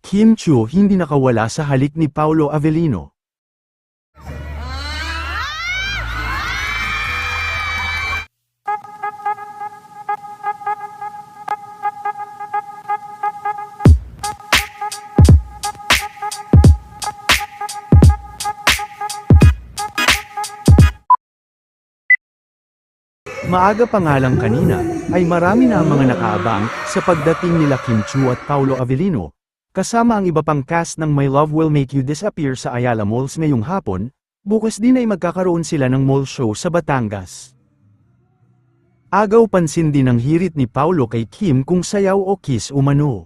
Kim Chiu hindi nakawala sa halik ni Paolo Avellino. Maaga pa nga lang kanina, ay marami na ang mga nakaabang sa pagdating nila Kim Chiu at Paolo Avellino, kasama ang iba pang cast ng My Love Will Make You Disappear sa Ayala Malls ngayong hapon. Bukas din ay magkakaroon sila ng mall show sa Batangas. Agaw pansin din ang hirit ni Paolo kay Kim kung sayaw o kiss umano.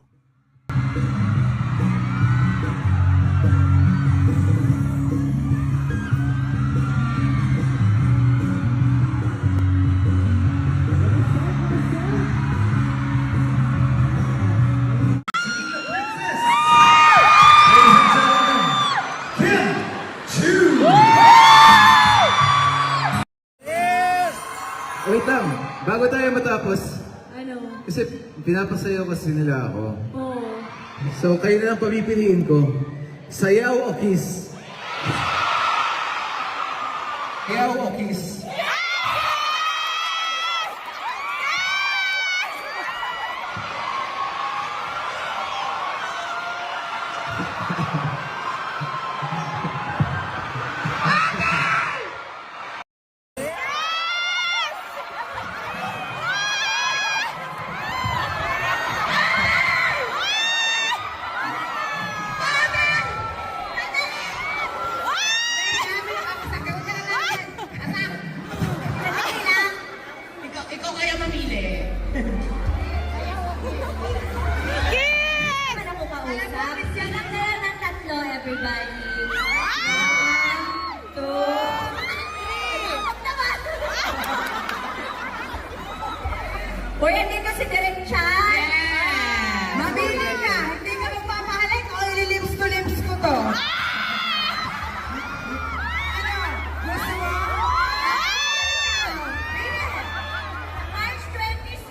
Wait lang, bago tayo matapos, Ano? kasi pinapasayaw kasi nila ako. Oo. So kayo na lang pamipiliin ko, sayaw o kiss? Sayaw o kiss? Ikaw kaya mamili. Ano ko kausap? Yan lang na lang ng tatlo, everybody. 1, 2, 3. Uy, hindi ko si Direk Chan. Mabili ka. Hindi ka magpapahalik o ililips to lips ko to. Ano? Gusto mo? March 26.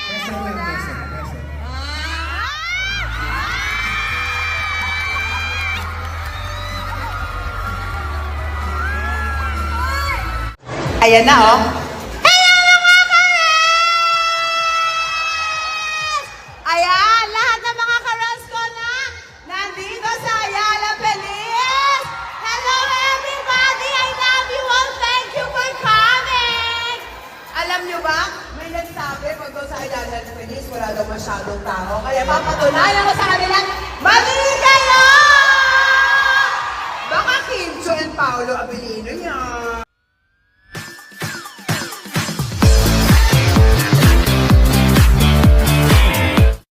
Pesa lang, pesa. Ayan na, oh. Ayan, lahat ng mga karas ko na nandito sa Ayala Feliz. Hello, everybody. I love you all. Thank you for coming. Alam nyo ba, may nagsabi pag daw sa Ayala Feliz, wala daw masyadong tao. Kaya papatunayan ko sa kanila, mali